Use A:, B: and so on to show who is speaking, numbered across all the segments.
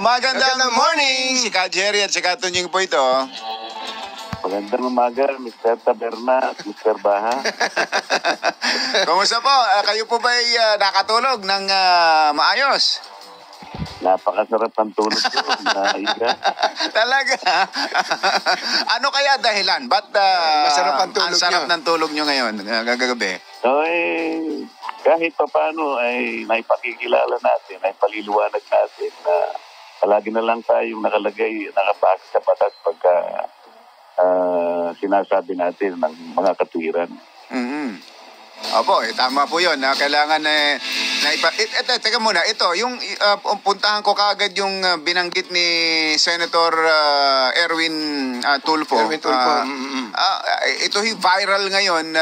A: Magandang morning! Si Ka Jerry at si Ka Tunying po ito.
B: Magandang umaga, Mr. Taberna at Mr. Baha.
A: Kumusta po? Kayo po ba'y nakatulog ng maayos?
B: Napakasarap ng tulog ko na iga.
A: Talaga? Ano kaya dahilan? Ba't
C: Masarap ang tulog
A: sarap
C: nyo?
A: ng tulog nyo ngayon, gagabi?
B: So kahit pa paano ay naipakikilala natin, ay paliliwanag natin na palagi na lang tayong nakabase sa batas pagka sinasabi natin ng mga katwiran.
A: Opo, tama po yun. Kailangan teka muna, ito, yung puntahan ko kaagad yung binanggit ni Senator Erwin Tulfo.
C: Erwin Tulfo.
A: Ito viral ngayon,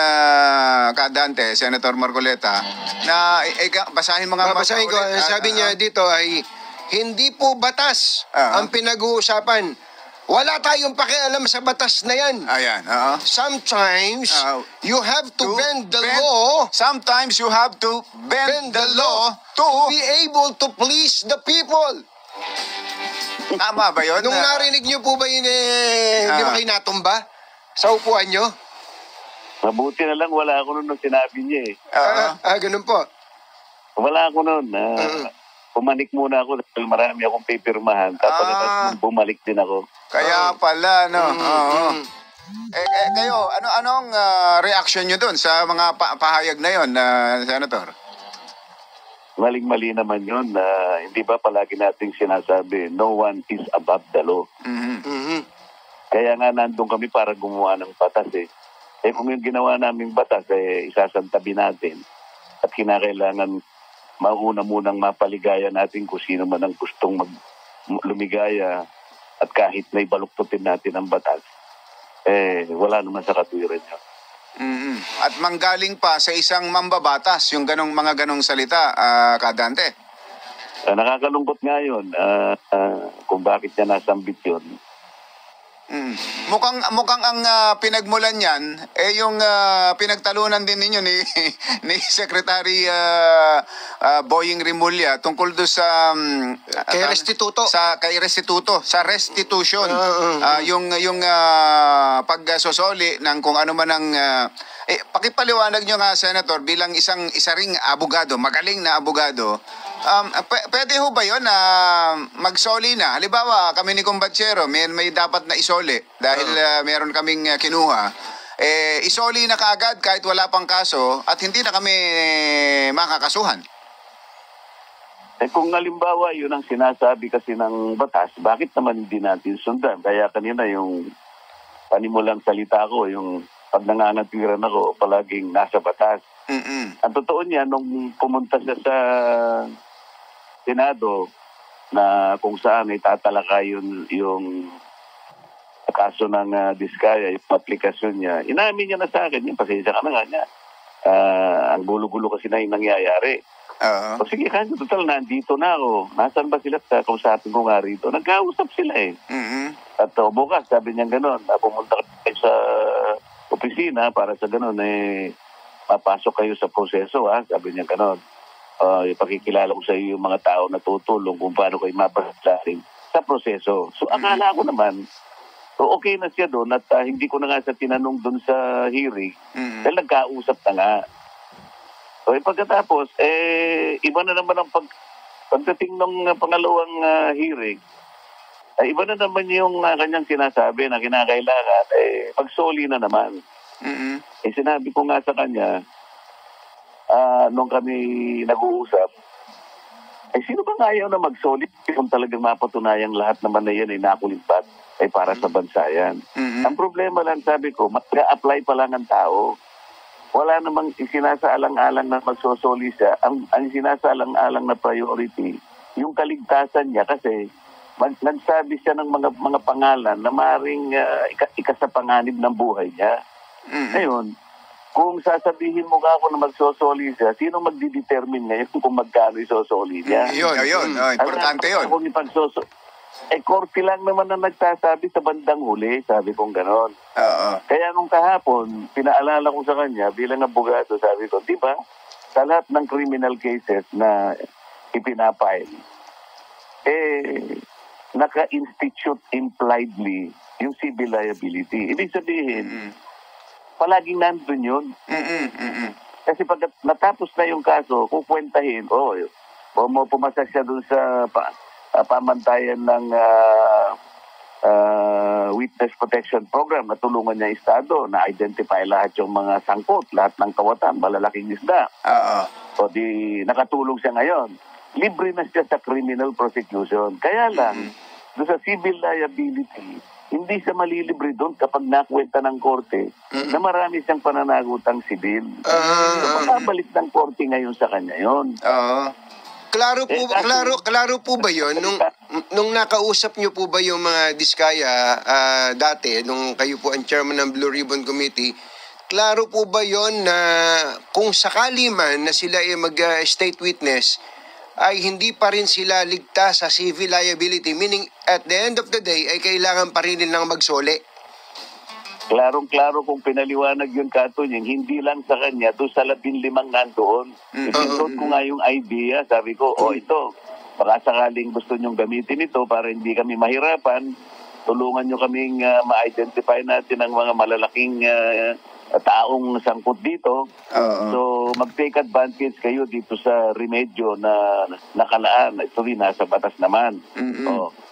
A: Kadante, Senator Marcoleta, na basahin mga
C: Babasahin ko, sabi niya dito ay hindi po batas ang pinag-uusapan. Wala tayong pakialam sa batas na yan.
A: Ayan,
C: Sometimes, you have to bend the law.
A: Sometimes you have to bend the law to
C: be able to please the people.
A: Tama ba yun?
C: Nung narinig niyo po ba yun, hindi ba kayo natumba sa upuan niyo?
B: Mabuti na lang wala ako nun nung sinabi niya
C: Ganun po.
B: Wala ako nun. Pumanik muna ako dahil marami akong pipirmahan. Tapos bumalik din ako.
A: Kaya pala, no? Kayo, anong reaction nyo dun sa mga pahayag na yon, Senator?
B: Maling-mali naman yun. Hindi ba palagi nating sinasabi, no one is above the law. Kaya nga nandun kami para gumawa ng batas eh. Kung yung ginawa naming batas, isasantabi natin. At kinakailangan mauna munang mapaligaya natin kung sino man ang gustong lumigaya at kahit na ibaluktutin natin ang batas, wala naman sa katwiran niya.
A: At manggaling pa sa isang mambabatas yung mga ganong salita, Kadante.
B: Nakakalungkot nga yun kung bakit niya nasambit yun.
A: Mukhang ang pinagmulan niyan yung pinagtalunan din ninyo ni Secretary Boying Rimulya tungkol do sa
C: Kay Restituto.
A: Kay Restituto, sa restitution. Yung pagsosoli ng kung ano man ang pakipaliwanag nyo nga, Senator, bilang isa ring abogado, magaling na abogado. Pwede ho ba yun na magsoli na? Halimbawa, kami ni Kumbatsero, may dapat na isoli dahil meron kaming kinuha. Isoli na kaagad kahit wala pang kaso at hindi na kami makakasuhan.
B: Kung halimbawa yun ang sinasabi kasi ng batas, bakit naman hindi natin sundan? Kaya kanina yung panimulang salita ko, yung pag nangangatwiran ako, palaging nasa batas. Ang totoo niya, nung pumunta siya sa Senado na kung saan itatalakay yung kaso ng Diskaya, yung aplikasyon niya, inamin niya na sa akin, yung pasensya ka na nga niya. Ang gulo-gulo kasi na yung nangyayari. O sige, kasi total, nandito na ako. Nasaan ba sila? Kung sa atin ko nga rito, nagkausap sila eh. At bukas, sabi niya gano'n, pumunta kayo sa opisina para sa gano'n, papasok kayo sa proseso, sabi niya gano'n. Ipakikilala ko sa iyo yung mga tao na tutulong kung paano kayo mapasasaling sa proseso. So, akala ko naman, okay na siya doon at hindi ko na nga sa tinanong doon sa hearing dahil nagkausap na nga. So, pagkatapos, iba na naman ang pagdating ng pangalawang hearing, iba na naman yung kanyang sinasabi na kinakailangan, pagsoli na naman. Sinabi ko nga sa kanya, nung kami nag-uusap, sino bang ayaw na mag-solid kung talagang mapatunayang lahat naman na yan ay nakulimpat para sa bansa yan. Ang problema lang, sabi ko, mag-apply pa lang ang tao. Wala namang isinasaalang-alang na magsosoli siya. Ang isinasaalang-alang na priority, yung kaligtasan niya kasi nagsabi siya ng mga pangalan na maaaring ikasapanganib ng buhay niya. Ngayon, kung sasabihin mo ka ako na magsosoli siya, sino magdidetermine ngayon kung magkano isosoli niya?
A: Yun. Importante yun.
B: Kung korte lang naman na nagsasabi sa bandang huli, sabi kong ganon. Kaya nung kahapon, pinaalala ko sa kanya bilang abogado, sabi ko, di ba, sa lahat ng criminal cases na ipinapile, naka-institute impliedly yung civil liability. Ibig sabihin, palaging nandun yun. Kasi pag natapos na yung kaso, kukwentahin, pumasa siya dun sa pamantayan ng Witness Protection Program na tulungan niya Estado na identify lahat yung mga sangkot, lahat ng kawatan, malalaking isda. O di nakatulong siya ngayon. Libre na siya sa criminal prosecution. Kaya lang, doon sa civil liability, hindi siya malilibre doon kapag nakwenta ng korte na marami siyang pananagutang sibil. Makabalik ng korte ngayon sa kanya yun.
C: Klaro po ba 'yon nung nakausap niyo po ba yung mga Diskaya dati nung kayo po ang chairman ng Blue Ribbon Committee? Klaro po ba 'yon na kung sakali man na sila ay mag-state witness ay hindi pa rin sila ligtas sa civil liability, meaning at the end of the day ay kailangan pa rin nilang magsole?
B: Klarong-klaro kung pinaliwanag yun, Katunying, hindi lang sa kanya, doon sa 15 nandoon. Ipinod ko nga yung idea, sabi ko, ito, baka sakaling gusto nyong gamitin ito para hindi kami mahirapan, tulungan nyo kaming ma-identify natin ang mga malalaking taong sangkot dito. So, mag-take advantage kayo dito sa remedyo na nakalaan. Ito rin, nasa batas naman.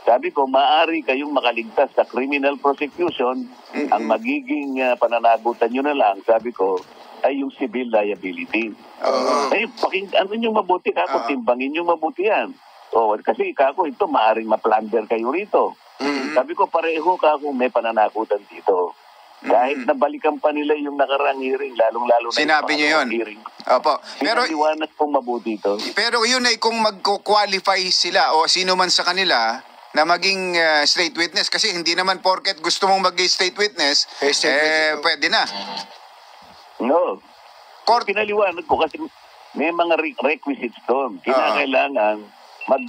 B: Sabi ko, maaari kayong makaligtas sa criminal prosecution. Ang magiging pananagutan nyo na lang, sabi ko, ay yung civil liability. Ano nyo mabuti, kako, timbangin nyo mabuti yan. Kasi kako, ito maaaring ma-plunder kayo rito. Sabi ko, pareho kako, may pananagutan dito. Kahit nabalikan pa nila yung nakarang hearing, lalong-lalo na
A: sinabi niyo yun.
B: Hearing.
A: Opo. Pero
B: pinaliwanag pong mabuti ito.
A: Pero yun ay kung magko-qualify sila o sino man sa kanila na maging state witness, kasi hindi naman porket gusto mong mag-state witness, pwede na.
B: No. Pinaliwanag ko kasi may mga requisites doon. Kinakailangan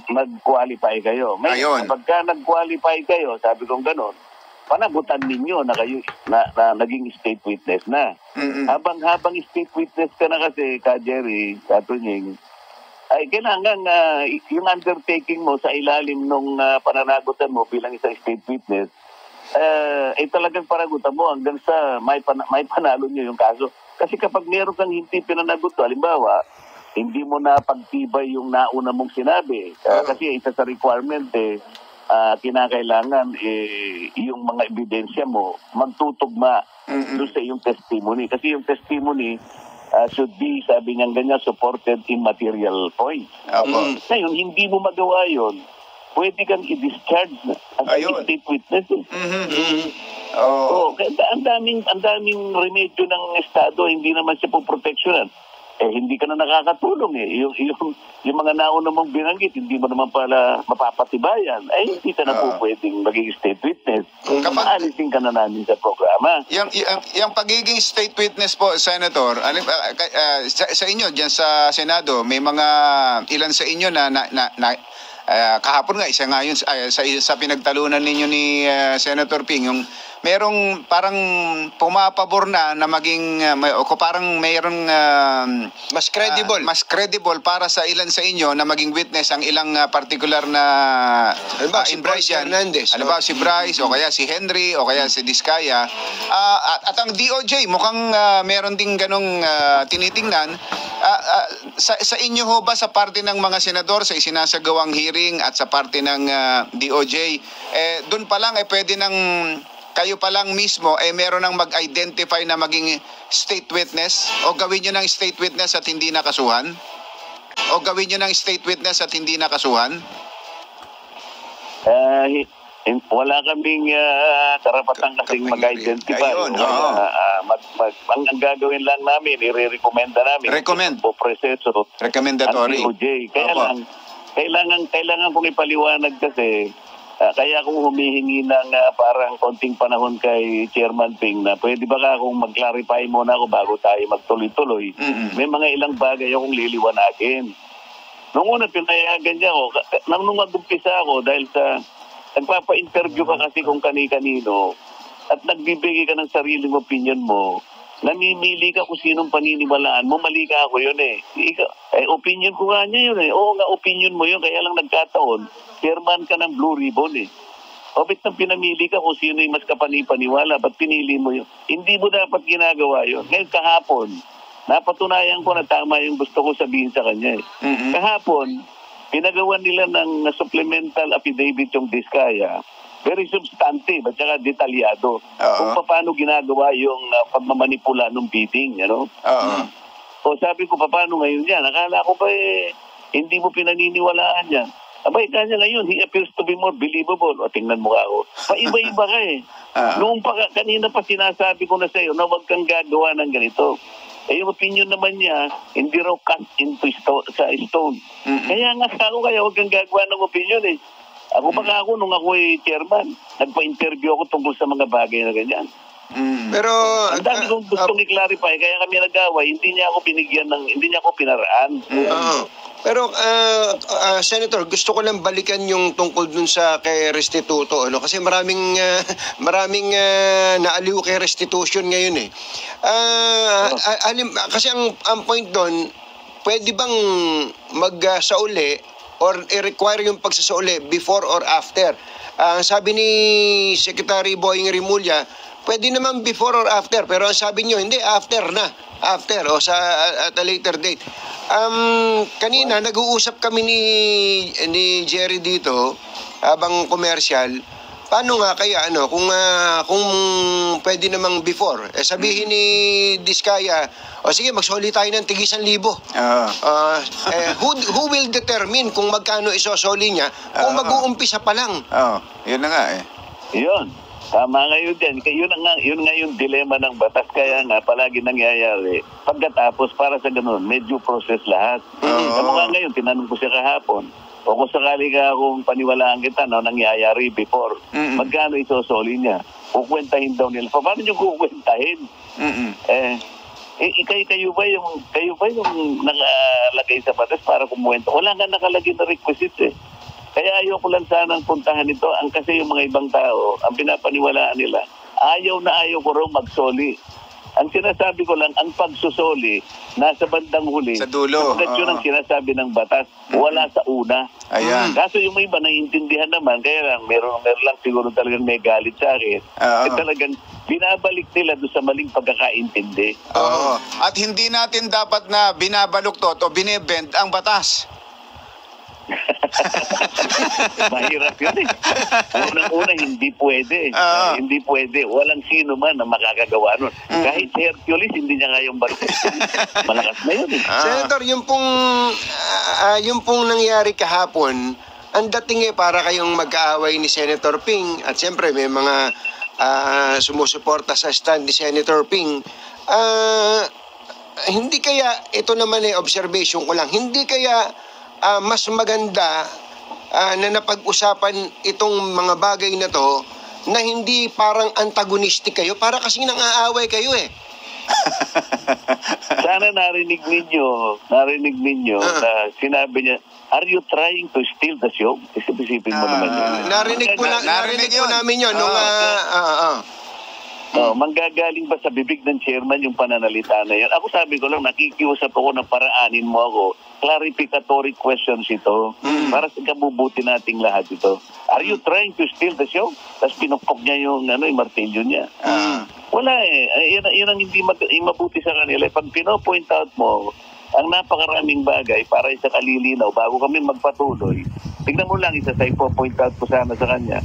B: mag-qualify kayo. Ngayon, kapag nag-qualify kayo, sabi kong gano'n, panagutan ninyo na kayo na naging state witness na. Habang state witness ka na kasi, Jerry, Katunying, ay kailangan yung undertaking mo sa ilalim nung pananagutan mo bilang isang state witness, ay talagang panagutan mo hanggang sa may panalo nyo yung kaso. Kasi kapag meron kang hindi pinanagot, halimbawa, hindi mo na pagtibay yung nauna mong sinabi. Kasi isa sa requirement kinakailangan yung mga ebidensya mo magtutugma doon sa iyong testimony. Kasi yung testimony should be, sabi niya ganyan, supported in material points. Ngayon, hindi mo magawa yun, pwede kang i-discharge as a state witness. Ang daming remedyo ng Estado, hindi naman siya po proteksyonan. Hindi ka na nakakatulong yung mga nauna mong binanggit, hindi mo naman pala mapapatibayan, hindi ka na po pwedeng maging state witness. Maalisin ka na namin sa programa.
A: Yung pagiging state witness po, Senator, sa inyo dyan sa Senado, may mga ilan sa inyo na kahapon nga, isa nga yun sa pinagtalunan ninyo ni Senator Ping, yung merong parang pumapabor na maging parang mayroong mas credible para sa ilan sa inyo na maging witness ang ilang particular na
C: si Bryce Hernandez.
A: Halimbawa si Bryce o kaya si Henry o kaya si Diskaya. At ang DOJ mukhang meron ding ganong tinitingnan. Sa inyo ho ba, sa parte ng mga senador sa isinasagawang hearing at sa parte ng DOJ, doon pa lang pwede nang kayo pa lang mismo meron nang mag-identify na maging state witness, o gawin nyo ng state witness at hindi nakasuhan? O gawin nyo ng state witness at hindi nakasuhan?
B: Wala kaming karapatan kasing mag-identify. Ang gagawin lang namin, i-recommenda namin. Po proseso.
A: Recommendatory.
B: Ang DOJ. Kailangan kong ipaliwanag kasi kaya akong humihingi ng parang konting panahon kay Chairman Ping na pwede ba akong mag-clarify muna ako bago tayo magtuloy-tuloy. May mga ilang bagay akong liliwanagin. Nung una, pinayagan niya ako. Nung mag-umpisa ako dahil sa nagpapa-interview ka kasi kung kani-kanino at nagbibigay ka ng sariling opinion mo, namimili ka kung sinong paniniwalaan mo, mali ka ako yun eh. Opinion ko nga niya yun eh. Oo nga, opinion mo yun, kaya lang nagkataon, chairman ka ng Blue Ribbon eh. O ba't nang pinamili ka kung sino yung mas kapanipaniwala, ba't pinili mo yun? Hindi mo dapat ginagawa yun. Ngayon kahapon, napatunayan ko na tama yung gusto ko sabihin sa kanya eh. Kahapon, pinagawa nila ng supplemental affidavit yung Diskaya, very substantive at saka detalyado kung paano ginagawa yung pagmamanipula ng bidding, O sabi ko, paano ngayon yan? Akala ko ba hindi mo pinaniniwalaan yan? Abay, kanya ngayon, he appears to be more believable. O, tingnan mo ako. Paiba-iba ka eh. Noong kanina pa sinasabi ko na sa'yo na huwag kang gagawa ng ganito. Yung opinion naman niya, hindi raw cast into sa stone. Kaya nga huwag kang gagawa ng opinion eh. Ako nung ako chairman, nagpa-interview ako tungkol sa mga bagay na ganyan.
C: Pero
B: ang dami kong gustong i-clarify, kaya kami nag-away, hindi niya ako pinaraan.
C: Pero Senator, gusto ko lang balikan yung tungkol dun sa kay Restituto, kasi maraming naaliw kay Restitution ngayon eh. Kasi ang point doon, pwede bang magsauli or i-require yung pagsasauli before or after? Sabi ni Secretary Boying Rimulya, pwede naman before or after, pero ang sabi nyo, hindi, after na. After, o at a later date. Kanina, nag-uusap kami ni Jerry dito, habang commercial, paano nga kaya, kung pwede namang before. Sabihin ni Diskaya, sige, magsoli tayo ng tig 1,000. Who will determine kung magkano isosoli niya kung mag-uumpisa pa lang?
A: Yun na nga eh.
B: Yun. Tama ngayon dyan. Yun nga yung dilema ng batas. Kaya nga, palagi nangyayari. Pagkatapos, para sa ganun, medyo process lahat. Tama nga ngayon, tinanong ko siya kahapon. O kung sakali ka akong paniwalaan kita, nangyayari before, magkano isosoli niya? Kukwentahin daw nila. Paano nyo kukwentahin? Kayo ba yung nakalagay sa batas para kumuwenta? Wala nga nakalagay na requisite eh. Kaya ayoko lang sanang puntahan ito. Kasi yung mga ibang tao, ang pinapaniwalaan nila, ayaw ko raw magsoli. Ang sinasabi ko lang, ang pagsusoli, nasa bandang huli.
A: Sa dulo.
B: Sapagkat yun ang sinasabi ng batas, wala sa una.
A: Ayan.
B: Kaso yung iba naiintindihan naman, kaya lang, meron lang siguro talagang may galit sa akin. Talagang binabalik nila doon sa maling pagkakaintindi.
A: At hindi natin dapat na binabaluktot o binebend ang batas.
B: Mahirap yun eh. Unang-una, hindi pwede. Hindi pwede. Walang sino man na makakagawa nun. Kahit Hercules, hindi niya nga yung barko. Malakas na yun eh.
C: Senator, yung pong nangyari kahapon, ang dating para kayong magkaaway ni Senator Ping at siyempre may mga sumusuporta sa stand ni Senator Ping. Hindi kaya, ito naman observation ko lang, hindi kaya mas maganda na napag-usapan itong mga bagay na to na hindi parang antagonistic kayo, para kasi nang-aaway kayo eh.
B: Sana narinig ninyo na sinabi niya, are you trying to steal the show? Isipin mo naman yun.
C: Narinig po namin yun.
B: Manggagaling ba sa bibig ng chairman yung pananalita na yun? Ako sabi ko lang, nakikiusap ako na paraanin mo ako. Clarificatory questions ito para sa kabubuti nating lahat ito. Are you trying to steal the show? Tapos pinukpok niya yung martilyo niya. Wala eh. Yan ang hindi mabuti sa kanila. Pag pino-point out mo ang napakaraming bagay para sa kalilinaw bago kami magpatuloy, tignan mo lang, isa sa ipo-point out ko sana sa kanya.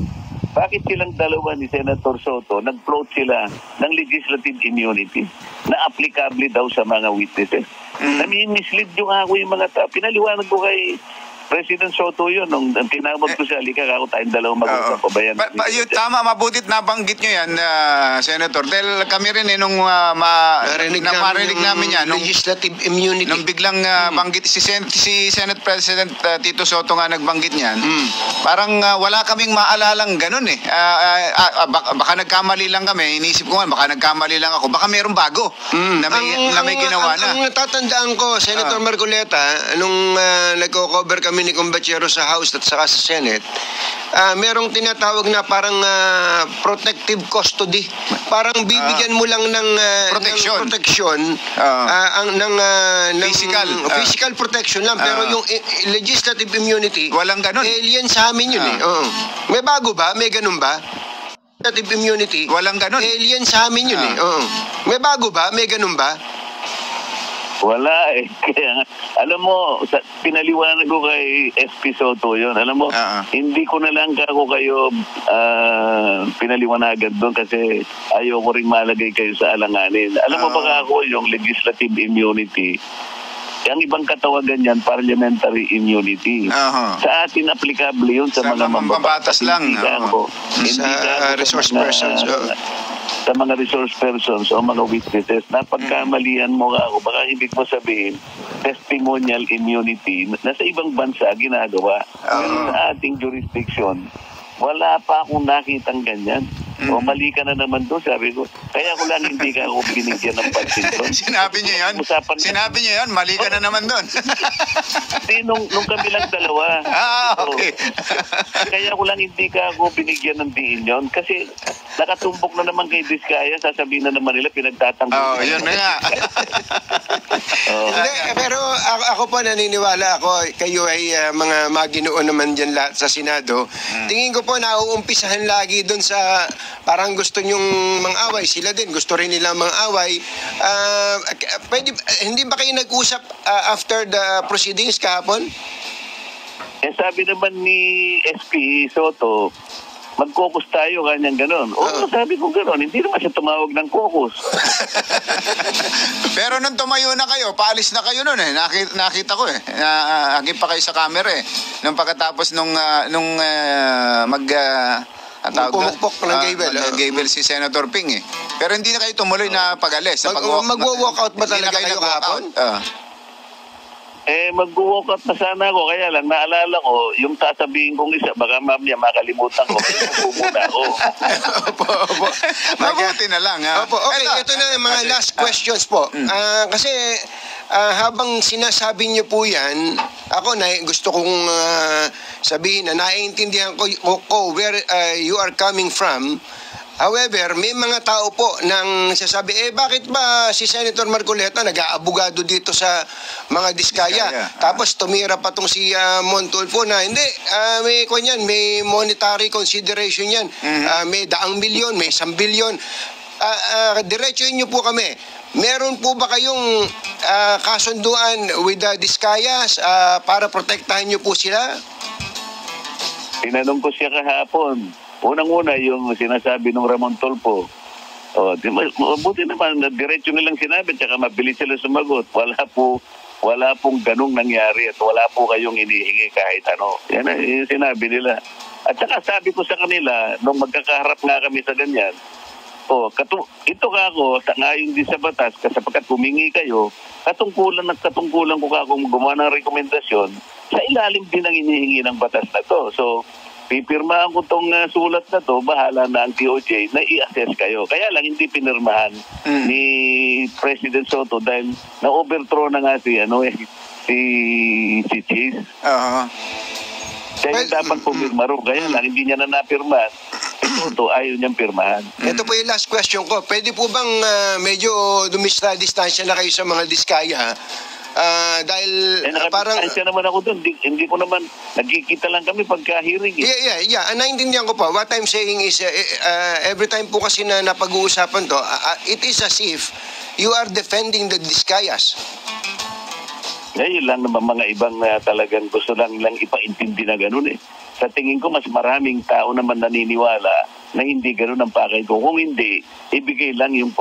B: Bakit silang dalawa ni Senator Soto nag-float sila ng legislative immunity na applicable daw sa mga witnesses? Nami-mislead yung mga tao. Pinaliwanag ko kay President Soto yun. Nung tinawag ko siya, halika ako tayong dalawang mag-usap.
A: Tama, mabutit nabanggit nyo yan, Senator. Dahil kami rin nung marinig namin yan.
C: Legislative immunity.
A: Nung biglang banggit si Senate President Tito Soto nga nagbanggit niyan, parang wala kaming maalalang ganun eh. Baka nagkamali lang kami. Inisip ko nga, baka nagkamali lang ako. Baka mayroong bago na may ginawa na.
C: Ang natatandaan ko, Senator Marcoleta, nung nagko-cover kami Dominic Combachero sa House at saka sa Senate, merong tinatawag na parang protective custody. Parang bibigyan mo lang ng
A: Protection.
C: ng protection, physical protection lang, pero yung legislative immunity,
A: Walang ganun.
C: alien sa amin yun eh. Oo. May bago ba? May ganun ba? Legislative immunity,
A: Walang ganun.
C: alien sa amin yun eh. Oo. May bago ba? May ganun ba?
B: Wala eh. Kaya, alam mo, pinaliwanag ko kay SP Soto yun. Alam mo, hindi ko na lang ako kayo pinaliwanagan doon kasi ayaw ko rin malagay kayo sa alanganin. Alam mo ba ako yung legislative immunity, ang ibang katawagan yan, parliamentary immunity. Sa atin, applicable yun sa mga
A: mambabatas lang.
C: Sa resource persons.
B: Sa mga resource persons o mga witnesses, napagkamalian mo nga ako, baka ibig mo sabihin, testimonial immunity na sa ibang bansa ginagawa. Pero sa ating jurisdiction, wala pa akong nakitang ganyan. O mali ka na naman doon, sabi ko. Kaya ko lang hindi ka ako binigyan ng pansin doon.
A: Sinabi niyo yan? Sinabi niyo yan? Mali ka na naman doon.
B: Hindi, nung kami lang dalawa.
A: Okay.
B: Kaya ko lang hindi ka ako binigyan ng diin yun. Kasi nakatumbok na naman kay Diskaya, sasabihin na naman nila pinagtatanggol.
A: Yun na nga.
C: Hindi, pero ako po naniniwala ako, kayo ay mga maginoo naman dyan lahat sa Senado. Tingin ko po nauumpisahan lagi doon sa parang gusto nyong mang-away. Sila din, gusto rin nila mang-away. Hindi ba kayo nag-usap after the proceedings kahapon?
B: Eh sabi naman ni SP Soto, mag-caucus tayo, kanyang gano'n. Sabi ko gano'n, hindi naman siya tumawag ng caucus.
A: Pero nung tumayo na kayo, paalis na kayo nun eh. Nakita ko eh. Agip pa kayo sa camera eh. Nung pagkatapos nung
C: pumukpok ng
A: Gable si Senator Ping eh. Pero hindi na kayo tumuloy na pag-alis.
C: Mag-walkout ba talaga kayo kahapon?
B: Mag-walkout na sana ako. Kaya lang, naalala ko, yung sasabihin kong isa, baka mamaya makalimutan ko. Kaya muna ako.
C: Opo.
A: Mabuti na lang.
C: Opo, okay, ito na yung mga last questions po. Kasi habang sinasabi niyo po yan, ako gusto kong sabihin na naiintindihan ko where you are coming from. However, may mga tao po nang sasabi, bakit ba si Senator Marcoleta nag-aabogado dito sa mga Diskaya? Tapos tumira pa tong si Montulfo na, hindi, may monetary consideration yan. May 100 milyon, may 1 bilyon. Diretsuhin niyo po kami. Meron po ba kayong kasunduan with the Diskayas para protektahan niyo po sila?
B: Tinanong ko siya kahapon. Unang-una yung sinasabi ng Ramon Tulfo. Buti naman, diretso nilang sinabi, tsaka mabilis sila sumagot. Wala pong ganung nangyari at wala po kayong inihingi kahit ano. Yan yung sinabi nila. At saka sabi ko sa kanila, nung magkakaharap nga kami sa ganyan, ito ka ako, ngayon din sa batas, sapagkat humingi kayo, katungkulan ko ka kung gumawa ng rekomendasyon, sa ilalim din ang inihingi ng batas na to. So, pipirmahan ko tong sulat na to, bahala na ang DOJ na i-assess kayo. Kaya lang hindi pinirmahan ni President Soto dahil na-overthrow na nga si Cheese. Kaya dapat pumirma rin. Kaya lang hindi niya na napirmahan. Soto ayaw niyang pirmahan.
C: Ito po yung last question ko. Pwede po bang medyo distansya na kayo sa mga Diskaya? Dahil parang
B: naman ako doon, hindi ko naman nagkikita lang kami pagka-hearing.
C: Yeah. Naintindihan ko pa. What I'm saying is every time po kasi na napag-uusapan to, it is as if you are defending the Diskayas.
B: Yun lang naman mga ibang talagang gusto lang ipaintindi na gano'n eh. Sa tingin ko mas maraming tao naman naniniwala na hindi gano'n ang pakay ko. Kung hindi, ibigay lang yung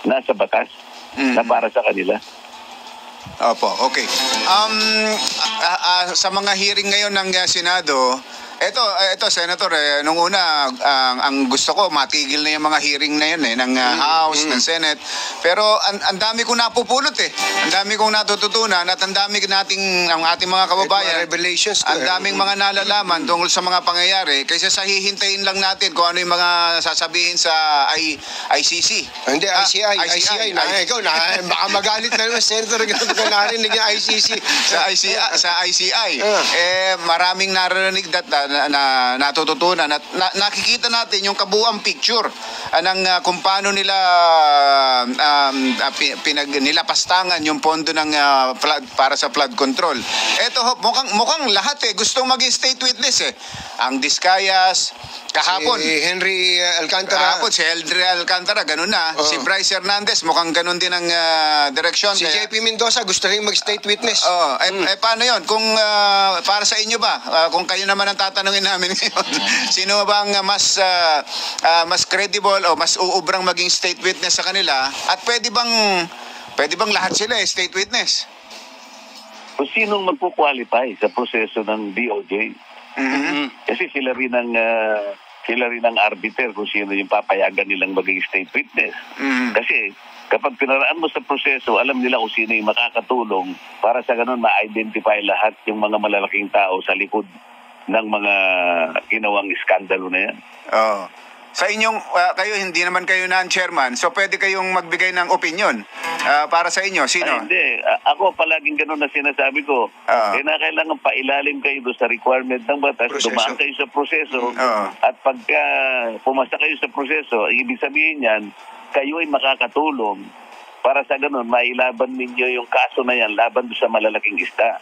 B: nasa batas na para sa kanila.
A: Opo, okay. Sa mga hearing ngayon ng Senado, Ito Senator, nung una ang gusto ko matigil na yung mga hearing na yun ng House, ng Senate. Pero ang dami kong napupulot Ang dami kong natututunan at ang dami nating ang ating mga kababayan.
C: Revelations.
A: Ang daming mga nalalaman tungkol sa mga pangyayari kaysa sa hihintayin lang natin kung ano yung mga sasabihin sa ICC.
C: Hindi, ICI. Ikaw na, baka magalit na naman, Senator, ka narinig yung ICC.
A: Sa ICI. Maraming narinig na natututunan at nakikita natin yung kabuuang picture ng kung paano nila nilapastangan yung pondo ng para sa flood control. Ito mukhang lahat gustong maging state witness Ang Discayas, kahapon
C: Si Henry Alcantara.
A: si Henry Alcantara, ganun na. Si Bryce Hernandez, mukhang ganun din ang direksyon.
C: Si JP Mendoza, gusto rin mag-state witness.
A: Paano yon? Kung para sa inyo ba, kung kayo naman ang tatanungin namin ngayon, sino bang mas credible o mas uubrang maging state witness sa kanila? At pwede bang lahat sila state witness?
B: Kung sinong magpo-qualify sa proseso ng DOJ. Kasi sila rin ang arbiter kung sino yung papayagan nilang maging state witness. Kasi kapag pinaraan mo sa proseso, alam nila kung sino yung makakatulong para sa ganun ma-identify lahat yung mga malalaking tao sa likod ng mga ginawang iskandalo na yan.
A: Sa inyong, kayo, hindi naman kayo non-chairman, so pwede kayong magbigay ng opinion para sa inyo. Sino?
B: Hindi. Ako palaging ganun na sinasabi ko. Kailangan pailalim kayo doon sa requirement ng batas, dumaan kayo sa proseso, at pagka pumasa kayo sa proseso, ibig sabihin yan, kayo ay makakatulong para sa ganun, mailaban ninyo yung kaso na yan laban doon sa malalaking isda.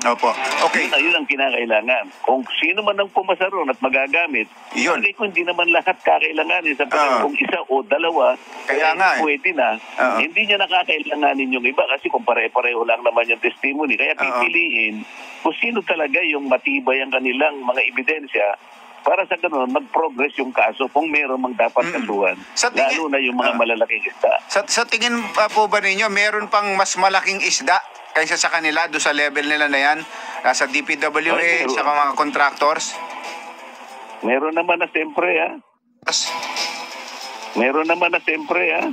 A: Opo. Okay.
B: Yun ang kinakailangan. Kung sino man ang pumasa ron at magagamit,
A: yun.
B: Kung hindi naman lahat kakailanganin sa kung isa o dalawa,
A: kaya nga
B: pwede na. Hindi niya nakakailanganin yung iba kasi kung pare-pareho lang naman yung testimony. Kaya pipiliin kung sino talaga yung matibay ang kanilang mga ebidensya para sa ganun, mag-progress yung kaso kung meron mang dapat kasuhan. Lalo na yung mga malalaking isda.
A: Sa tingin po ba ninyo, meron pang mas malaking isda kaysa sa kanila doon sa level nila na yan? Sa DPWA, sa mga contractors?
B: Meron naman na siyempre, Meron naman na siyempre,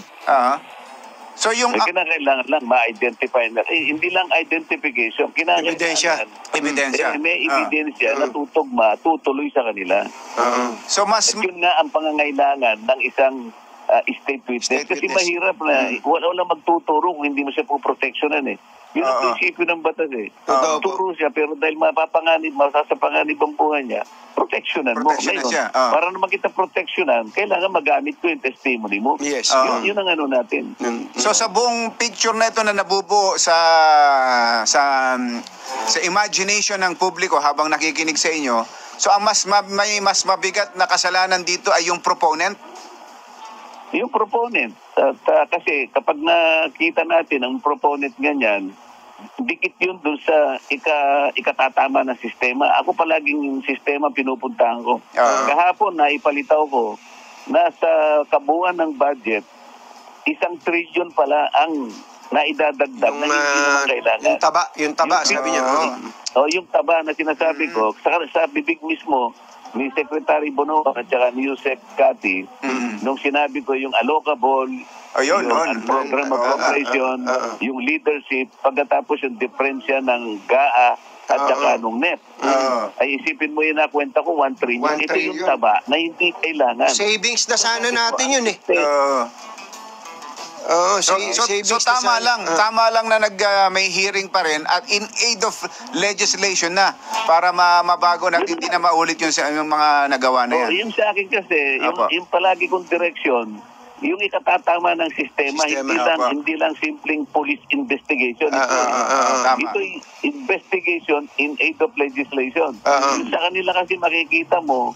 A: So yung
B: kinakailangan lang ma-identify na. Hindi lang identification,
C: Ebidensya.
B: May ebidensya na tutuloy sa kanila.
A: So mas
B: yun nga ang pangangailangan ng isang state witness. Kasi mahirap na wala magtuturo kung hindi mo siya po-protectionan Yun ang prinsipyo ng batas Turo siya pero dahil masasapanganib ang buhay niya, protectionan mo.
A: Siya.
B: Para naman kita protectionan, kailangan magamit ko yung testimony mo.
C: Yes.
B: Yun ang ano natin.
A: So sa buong picture na ito na nabubuo sa imagination ng publiko habang nakikinig sa inyo, so ang may mas mabigat na kasalanan dito ay yung proponent?
B: Yung proponent. Kasi kapag nakita natin ang proponent ganyan, dikit yun dun sa ikatatama ng sistema. Ako palaging yung sistema pinupuntahan ko. Kahapon naipalitaw ko na sa kabuuan ng budget, 1 trillion pala ang naidadagdag na hindi naman kailangan.
C: Yung taba, sabi niya.
B: Yung taba na sinasabi ko, sa bibig mismo ni Secretary Bono at saka ni Yusek Kati, nung sinabi ko yung allocable, yung program of operation, yung leadership, pagkatapos yung diferensya ng GAA at saka nung NEP. Ay isipin mo yun na kwenta ko, 1 trillion. Ito yung taba na hindi kailangan.
C: Savings na sana natin yun
A: So tama lang na may hearing pa rin at in aid of legislation na para mabago na hindi na maulit yung mga nagawa na yan.
B: Yung sa akin kasi, yung palagi kong direksyon, yung ikatatama ng sistema, hindi lang simpleng police investigation. Ito investigation in aid of legislation. Sa kanila kasi makikita mo,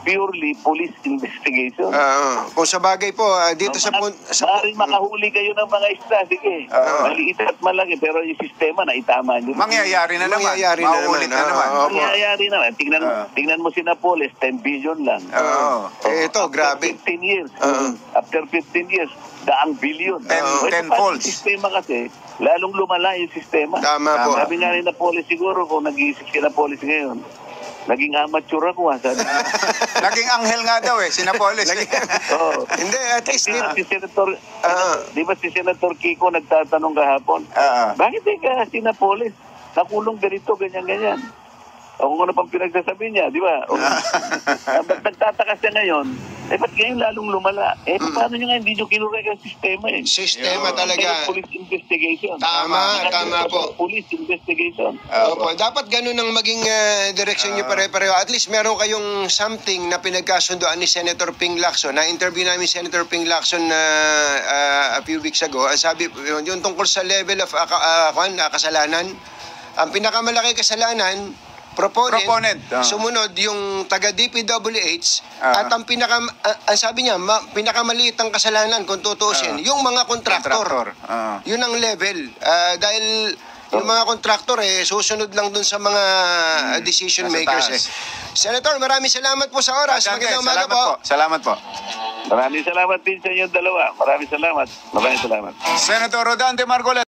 B: purely police investigation.
C: Kung sa bagay po, dito
B: maaaring makahuli kayo ng mga isda, sige. Maliit at malaki, pero yung sistema na itama nyo.
A: Mangyayari na naman.
B: Mangyayari naman. Tingnan mo si Napoles, 10 billion lang.
C: Ito, grabe.
B: 15 years. After 15 years, daang billion.
A: 10 folds.
B: Yung sistema kasi, lalong lumala yung sistema.
C: Tama po.
B: Sabi nga ni Napoles siguro, kung nag-iisip si Napoles ngayon, Naging amateur ako, sabi niya.
A: Naging anghel nga daw eh, Sinapolis.
B: Oo.
C: Hindi, at least...
B: Si Senator, di ba si Senator Kiko nagtatanong kahapon, bakit ka Sinapolis? Nakulong ganito, ganyan-ganyan. O kung ano pang pinagsasabi niya, di ba? Ba't nagtataka siya ngayon? Ba't ngayon lalong lumala? Paano nyo nga hindi nyo kinurek ang sistema eh?
C: Sistema talaga.
B: Police investigation.
C: Tama po.
B: Police investigation.
C: Opo, dapat ganun ang maging direksyon nyo pare-pareho. At least meron kayong something na pinagkasundoan ni Senator Ping Lacson. Na-interview namin Senator Ping Lacson a few weeks ago. Sabi, yung tungkol sa level of kasalanan, ang pinakamalaki kasalanan, proponent. Sumunod yung taga DPWH at ang ang sabi niya pinakamaliit ang kasalanan kung tutuusin yung mga kontraktor. Yun ang level dahil yung mga kontraktor susunod lang dun sa mga decision makers Senator, maraming salamat po sa oras. Magandang umaga po.
A: Salamat po.
B: Maraming salamat din sa inyong dalawa. Maraming salamat. Senator Rodante Marcoles.